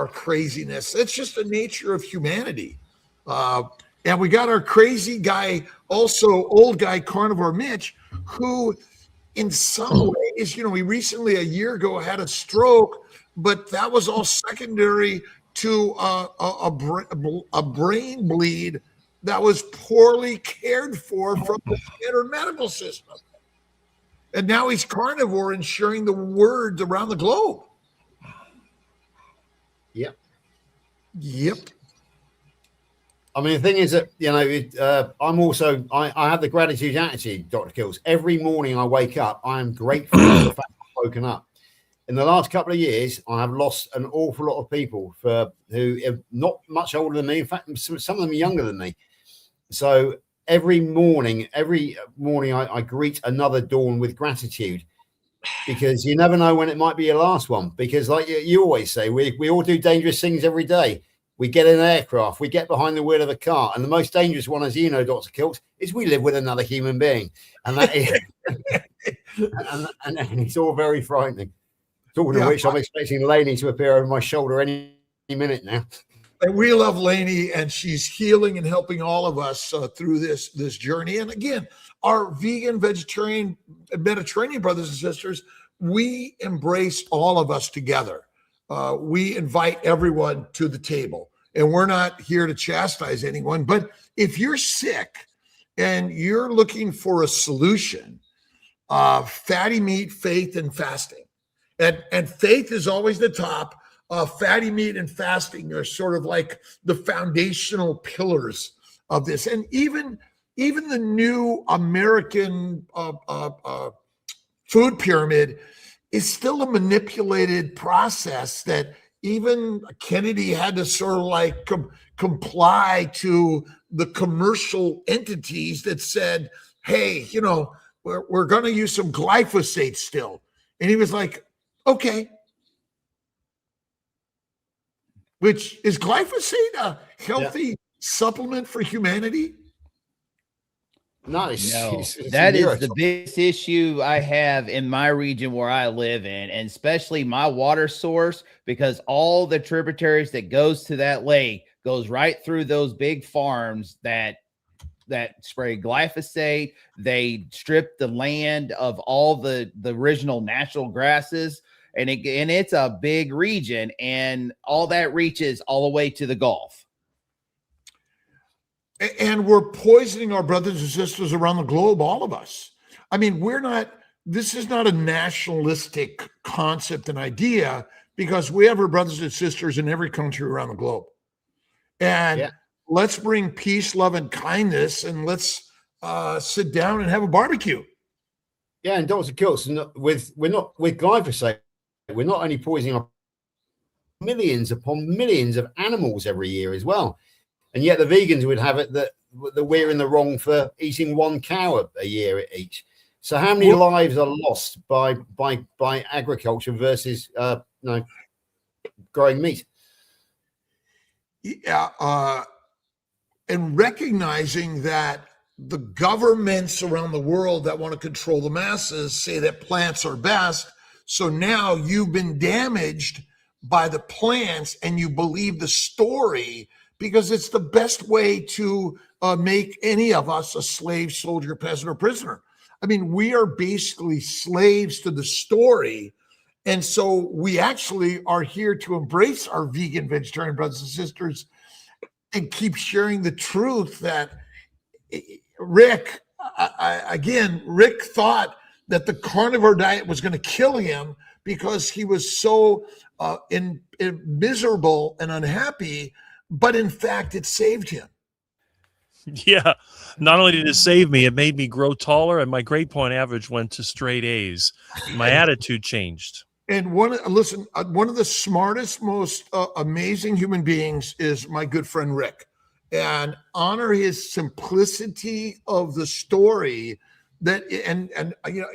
craziness. It's just the nature of humanity. And we got our crazy guy, also old guy carnivore Mitch, who in some ways, he recently a year ago had a stroke, but that was all secondary to a brain bleed that was poorly cared for from the standard medical system. And now he's carnivore and sharing the words around the globe. Yep. I mean, the thing is that, I have the gratitude attitude, Dr. Kiltz. Every morning I wake up, I am grateful for the fact I've woken up. In the last couple of years, I have lost an awful lot of people who are not much older than me. In fact, some of them are younger than me. So every morning I greet another dawn with gratitude, because you never know when it might be your last one. Because like you always say, we all do dangerous things every day. We get in an aircraft, we get behind the wheel of a car. And the most dangerous one, as you know, Dr. Kiltz, is we live with another human being. And that is, and it's all very frightening. Talking of which, I'm expecting Lainey to appear over my shoulder any minute now. And we love Lainey, and she's healing and helping all of us through this journey. And again, our vegan, vegetarian, Mediterranean brothers and sisters, we embrace all of us together. we invite everyone to the table. And we're not here to chastise anyone, but if you're sick and you're looking for a solution, fatty meat, faith, and fasting. And faith is always the top. Fatty meat and fasting are sort of like the foundational pillars of this. And even the new American food pyramid is still a manipulated process that even Kennedy had to sort of like comply to the commercial entities that said, hey, we're going to use some glyphosate still. And he was like, okay. Which is glyphosate a healthy supplement for humanity? Nice. No, It's that is Europe. the biggest issue I have in my region where I live in, and especially my water source, because all the tributaries that goes to that lake goes right through those big farms that spray glyphosate. They strip the land of all the original natural grasses, and it's a big region, and all that reaches all the way to the Gulf. And we're poisoning our brothers and sisters around the globe, all of us. I mean, this is not a nationalistic concept and idea, because we have our brothers and sisters in every country around the globe. And let's bring peace, love, and kindness, and let's sit down and have a barbecue. Yeah, and Dr. Kiltz, with glyphosate, we're not only poisoning our millions upon millions of animals every year as well. And yet the vegans would have it that we're in the wrong for eating one cow a year each. So how many lives are lost by agriculture versus growing meat? Yeah, and recognizing that the governments around the world that want to control the masses say that plants are best. So now you've been damaged by the plants and you believe the story because it's the best way to make any of us a slave, soldier, peasant, or prisoner. I mean, we are basically slaves to the story. And so we actually are here to embrace our vegan, vegetarian brothers and sisters and keep sharing the truth that Rick thought that the carnivore diet was going to kill him because he was so miserable and unhappy, but in fact, it saved him. Yeah. Not only did it save me, it made me grow taller, and my grade point average went to straight A's. My attitude changed. And one of the smartest, most amazing human beings is my good friend Rick. And honor his simplicity of the story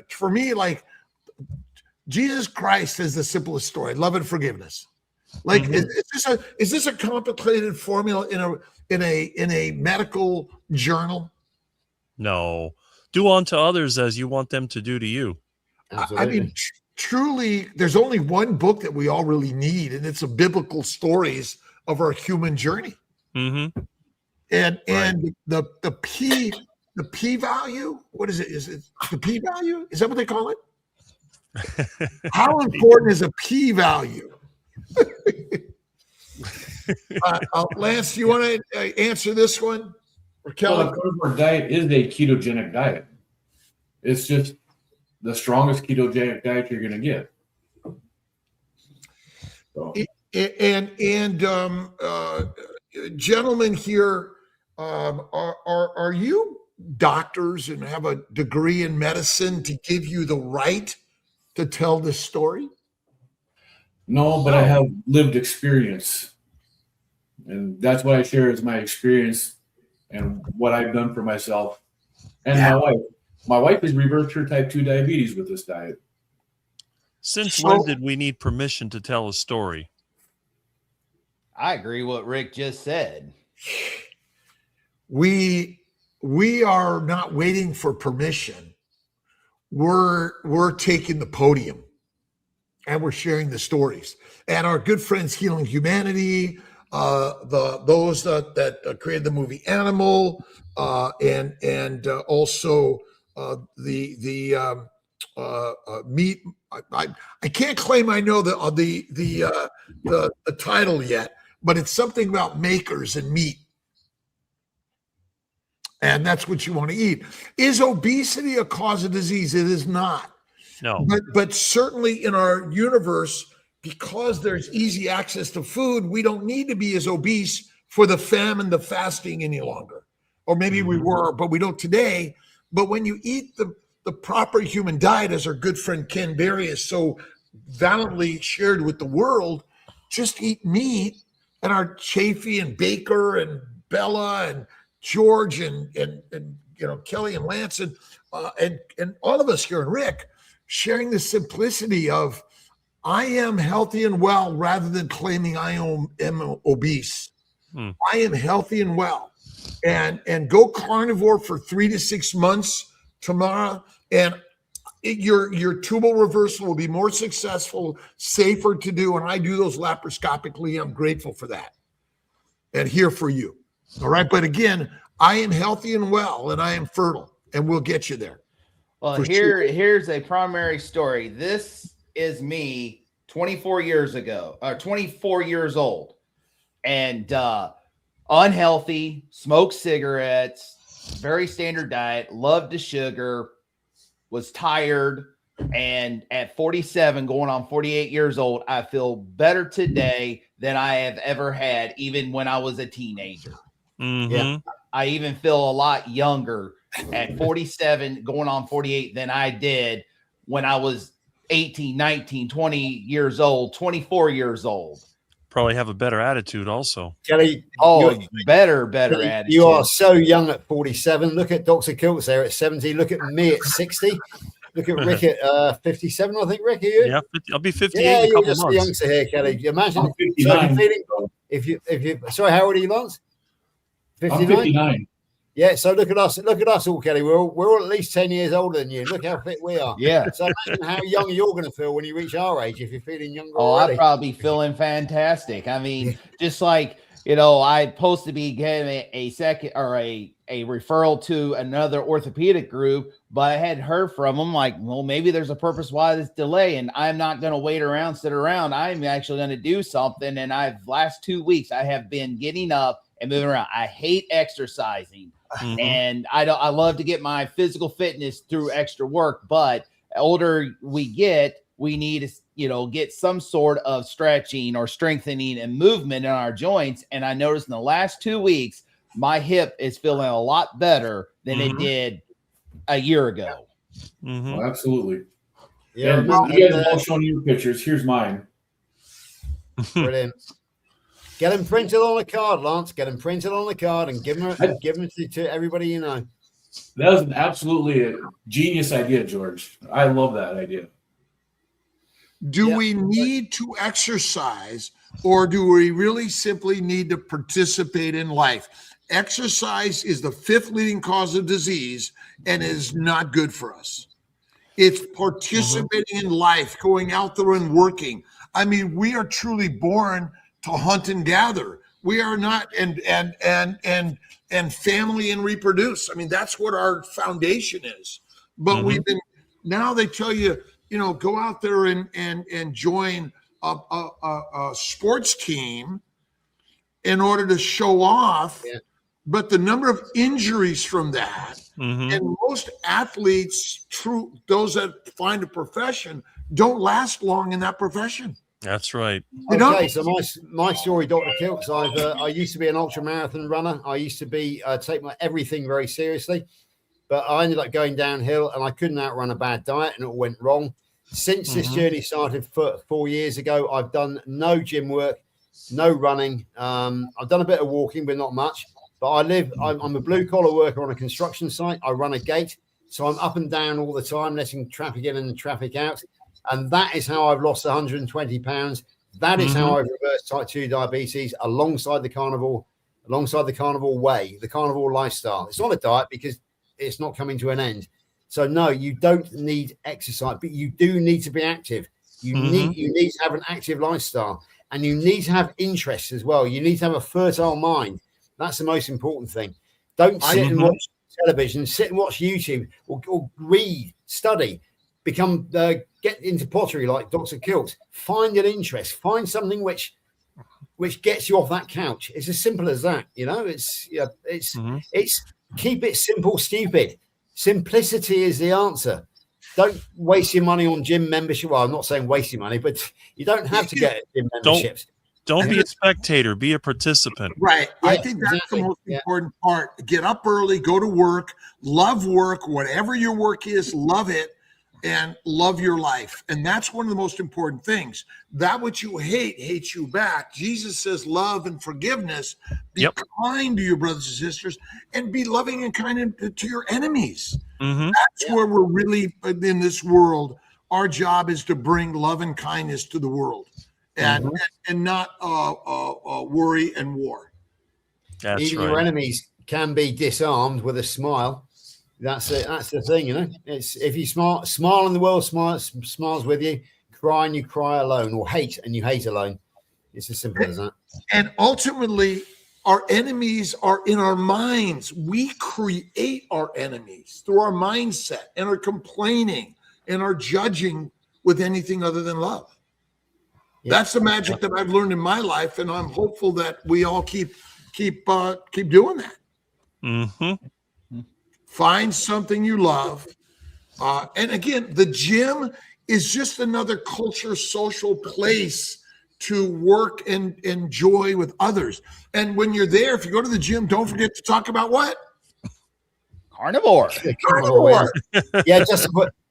for me, like Jesus Christ is the simplest story. Love and forgiveness. Like, is this a complicated formula in a medical journal? No. Do unto others as you want them to do to you. Absolutely. I mean, truly, there's only one book that we all really need, and it's a biblical stories of our human journey. Mm-hmm. And the P value, what is it? Is it the P value? Is that what they call it? How important is a P value? Lance, do you want to answer this one? Or Kelly? Well, the carnivore diet is a ketogenic diet. It's just the strongest ketogenic diet you're going to get. So. And gentlemen here, are you doctors and have a degree in medicine to give you the right to tell this story? No, but I have lived experience. And that's what I share is my experience and what I've done for myself and my wife. My wife has reversed her type 2 diabetes with this diet. Since when did we need permission to tell a story? I agree with what Rick just said. We are not waiting for permission. We're taking the podium and we're sharing the stories. And our good friends Healing Humanity, those that created the movie Animal, and also the meat. I can't claim I know the title yet, but it's something about makers and meat. And that's what you want to eat. Is obesity a cause of disease? It is not. No. But certainly in our universe, because there's easy access to food, we don't need to be as obese for the famine, the fasting any longer. Or maybe we were, but we don't today. But when you eat the proper human diet, as our good friend Ken Berry has so valiantly shared with the world, just eat meat. And our Chafee and Baker and Bella and George and Kelly and Lance and all of us here and Rick sharing the simplicity of I am healthy and well rather than claiming I am obese. I am healthy and well, and go carnivore for 3 to 6 months tomorrow, and your tubal reversal will be more successful, safer to do. And I do those laparoscopically. I'm grateful for that and here for you. All right. But again, I am healthy and well, and I am fertile, and we'll get you there. Well, here's a primary story. This is me 24 years ago, or 24 years old, and unhealthy, smoked cigarettes, very standard diet, loved the sugar, was tired. And at 47, going on 48 years old, I feel better today than I have ever had, even when I was a teenager. Yeah, I even feel a lot younger at 47 going on 48 than I did when I was 18, 19, 20 years old, 24 years old. Probably have a better attitude also. Kelly, better attitude. You are so young at 47. Look at Dr. Kiltz there at 70. Look at me at 60. Look at Rick at 57, I think. Rick, are you? Yeah, I'll be 58 yeah, in a you're couple just months. a youngster here, Kelly. Imagine I'm 59. so if you sorry, how old are you, Lance? 59? I'm 59. Yeah, so look at us all, Kelly. We're all at least 10 years older than you. Look how fit we are. Yeah. So imagine how young you're going to feel when you reach our age if you're feeling younger. Oh, already. I'd probably be feeling fantastic. I mean, just like, I'm supposed to be getting a second or a referral to another orthopedic group, but I hadn't heard from them. Like, well, maybe there's a purpose why this delay, and I'm not going to sit around. I'm actually going to do something. And last 2 weeks, I have been getting up and moving around. I hate exercising. And I love to get my physical fitness through extra work, but older we get, we need to, get some sort of stretching or strengthening and movement in our joints. And I noticed in the last 2 weeks, my hip is feeling a lot better than it did a year ago. Oh, absolutely. Yeah, and you guys have all shown your pictures. Here's mine. Brilliant. Get them printed on a card, Lance. Get them printed on a card and give them to everybody you know. That was an absolutely a genius idea, George. I love that idea. Do we need to exercise, or do we really simply need to participate in life? Exercise is the 5th leading cause of disease and is not good for us. It's participating in life, going out there and working. I mean, we are truly born to hunt and gather. We are not and family and reproduce. I mean, that's what our foundation is. But we've been, now they tell you, go out there and join a sports team in order to show off. Yeah. But the number of injuries from that, and most athletes, those that find a profession, don't last long in that profession. That's right. Okay, so my story, Dr. Kiltz, I used to be an ultra marathon runner. I used to take my everything very seriously, but I ended up going downhill and I couldn't outrun a bad diet, and it all went wrong. Since this journey started 4 years ago, I've done no gym work, no running. I've done a bit of walking, but not much. But I'm a blue collar worker on a construction site. I run a gate, so I'm up and down all the time, letting traffic in and traffic out. And that is how I've lost 120 pounds. That is how I've reversed type 2 diabetes alongside the carnivore way, the carnivore lifestyle. It's not a diet because it's not coming to an end. So no, you don't need exercise, but you do need to be active. You need to have an active lifestyle, and you need to have interests as well. You need to have a fertile mind. That's the most important thing. Don't sit and watch television, sit and watch YouTube or read, study. get into pottery like Dr. Kiltz. Find an interest. Find something which gets you off that couch. It's as simple as that. It's keep it simple, stupid. Simplicity is the answer. Don't waste your money on gym membership. Well, I'm not saying waste your money, but you don't have to get gym memberships. Don't be a spectator. Be a participant. Right. Yeah, I think that's exactly. the most important part. Get up early, go to work, love work, whatever your work is, love it, and love your life. And that's one of the most important things. That which you hate hates you back. Jesus says love and forgiveness. Be kind to your brothers and sisters, and be loving and kind to your enemies. That's where we're really in this world. Our job is to bring love and kindness to the world, and not worry and war. That's Even right. your enemies can be disarmed with a smile. That's it. That's the thing, It's if you smile and the world smiles with you. Cry and you cry alone, or hate and you hate alone. It's as simple as that. And ultimately, our enemies are in our minds. We create our enemies through our mindset and our complaining and our judging with anything other than love. That's the magic that I've learned in my life, and I'm hopeful that we all keep doing that. Find something you love, and again, the gym is just another culture, social place to work and enjoy with others. And when you're there, if you go to the gym, don't forget to talk about what? Carnivore. Yeah,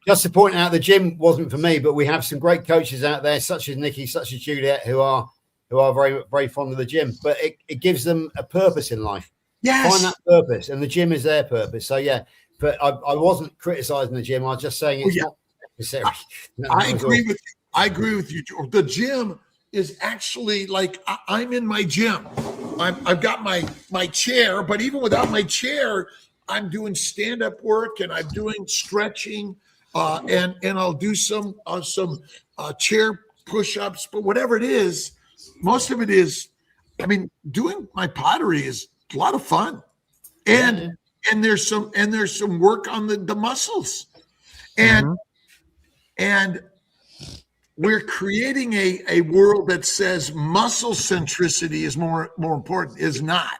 just to point out, the gym wasn't for me, but we have some great coaches out there, such as Nikki, such as Juliet, who are very, very fond of the gym. But it gives them a purpose in life. Yes. Find that purpose, and the gym is their purpose. So but I wasn't criticizing the gym. I was just saying it's not necessary. I agree with you, George. The gym is actually like I'm in my gym. I've got my chair, but even without my chair, I'm doing stand-up work and I'm doing stretching, and I'll do some chair push-ups. But whatever it is, most of it is, doing my pottery is a lot of fun, and there's some work on the muscles, and we're creating a world that says muscle centricity is more important. Is not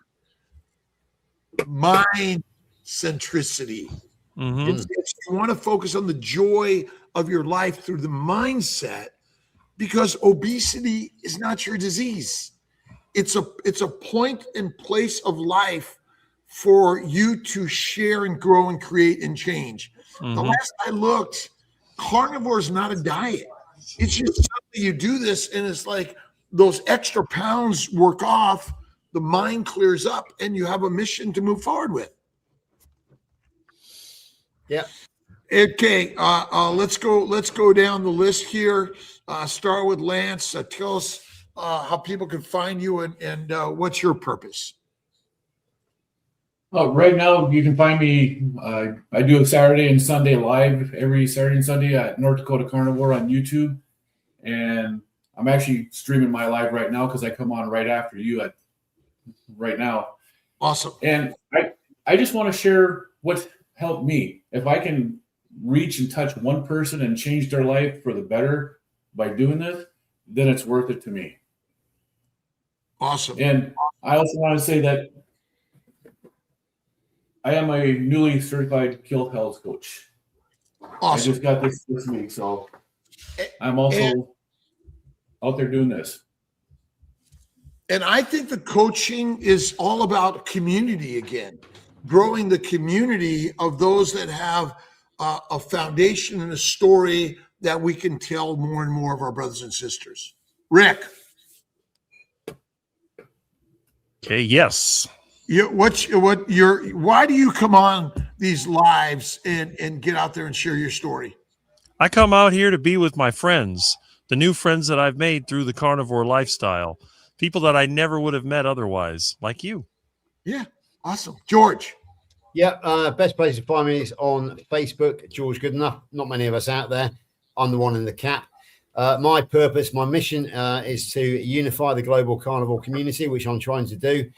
mind centricity. You want to focus on the joy of your life through the mindset, because obesity is not your disease. It's a point and place of life for you to share and grow and create and change. The last I looked, carnivore is not a diet. It's just something you do this, and it's like those extra pounds work off, the mind clears up, and you have a mission to move forward with. Yeah. Okay. Let's go down the list here. Start with Lance. Tell us how people can find you and what's your purpose. Right now, you can find me. I do a Saturday and Sunday live every Saturday and Sunday at North Dakota Carnivore on YouTube. And I'm actually streaming my live right now because I come on right after you right now. Awesome. And I just want to share what helped me. If I can reach and touch one person and change their life for the better by doing this, then it's worth it to me. Awesome. And I also want to say that I am a newly certified Kiltz health coach. Awesome. I just got this week, so I'm also out there doing this. And I think the coaching is all about community again, growing the community of those that have a foundation and a story that we can tell more and more of our brothers and sisters. Rick. Okay. Yes. Why do you come on these lives and get out there and share your story? I come out here to be with my friends, the new friends that I've made through the carnivore lifestyle, people that I never would have met otherwise, like you. Yeah. Awesome. George. Yeah. Best place to find me is on Facebook, George Goodenough. Not many of us out there. I'm the one in the cap. My purpose, my mission is to unify the global carnivore community, which I'm trying to do.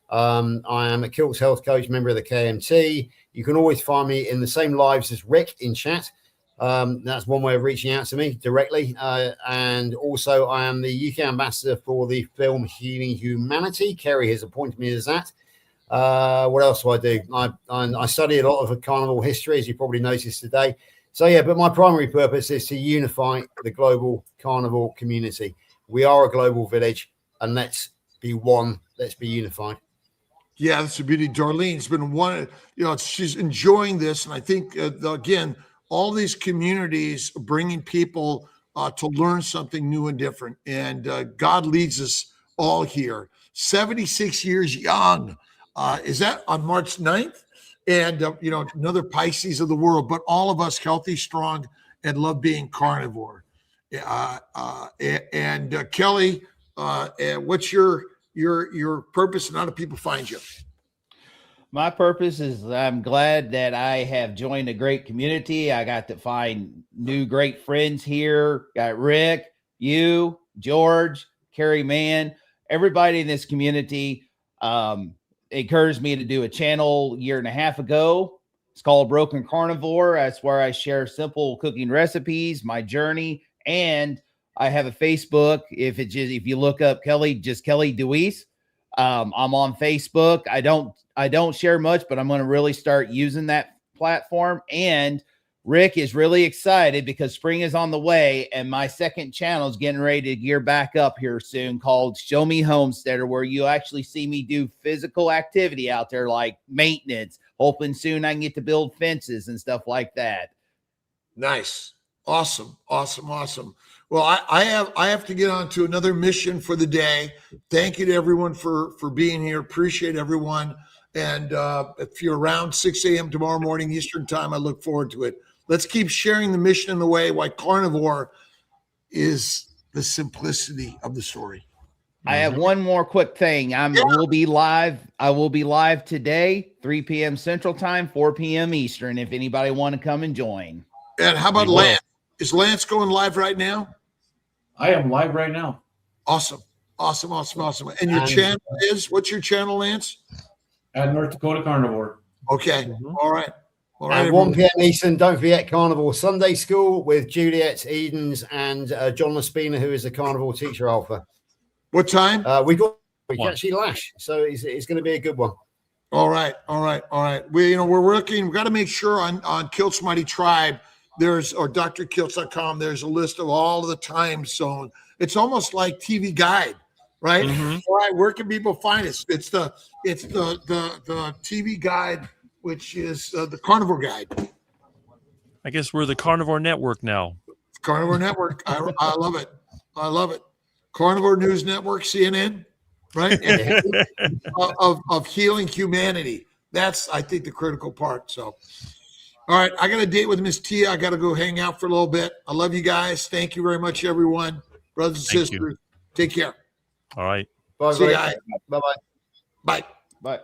I am a Kiltz health coach, member of the KMT. You can always find me in the same lives as Rick in chat. That's one way of reaching out to me directly. And also, I am the UK ambassador for the film Healing Humanity. Kerry has appointed me as that. What else do I do? I study a lot of carnival history, as you probably noticed today. So, yeah, but my primary purpose is to unify the global carnivore community. We are a global village, and let's be one. Let's be unified. Yeah, that's a beauty. Darlene's been one, she's enjoying this. And I think, again, all these communities are bringing people to learn something new and different. And God leads us all here. 76 years young. Is that on March 9th? And, another Pisces of the world, but all of us healthy, strong, and love being carnivore. Kelly, what's your purpose and how do people find you? My purpose is I'm glad that I have joined a great community. I got to find new great friends here. Got Rick, you, George, Carrie Mann, everybody in this community. Encouraged me to do a channel a year and a half ago. It's called Broken Carnivore. That's where I share simple cooking recipes, my journey, and I have a Facebook. If you look up Kelly, just Kelly Deweese. I'm on Facebook. I don't share much, but I'm going to really start using that platform. And Rick is really excited because spring is on the way, and my second channel is getting ready to gear back up here soon, called Show Me Homesteader, where you actually see me do physical activity out there like maintenance. Hoping soon I can get to build fences and stuff like that. Nice. Awesome. Well, I have to get on to another mission for the day. Thank you to everyone for being here. Appreciate everyone. And if you're around 6 a.m. tomorrow morning Eastern time, I look forward to it. Let's keep sharing the mission in the way why carnivore is the simplicity of the story. I have one more quick thing. Will be live. I will be live today, 3 p.m. Central Time, 4 p.m. Eastern. If anybody want to come and join. And how about Lance? Is Lance going live right now? I am live right now. Awesome. And your channel is, what's your channel, Lance? At North Dakota Carnivore. Okay. All right. And 1 p.m. Eastern, don't forget Carnivore Sunday School with Juliet Edens and John Laspina, who is the Carnivore teacher alpha. What time? We actually Lash, so it's going to be a good one. All right. We're working. We've got to make sure on Kiltz Mighty Tribe, or drkiltz.com, there's a list of all of the time zone. It's almost like TV Guide, right? Mhm. All right, where can people find us? It's the TV Guide, which is the Carnivore Guide. I guess we're the Carnivore Network now. Carnivore Network. I love it. Carnivore News Network, CNN, right? of healing humanity. That's, I think, the critical part. So, all right, I got a date with Miss Tia. I got to go hang out for a little bit. I love you guys. Thank you very much, everyone. Brothers and sisters, take care. All right. Bye, See you guys. Bye-bye. Bye. Bye.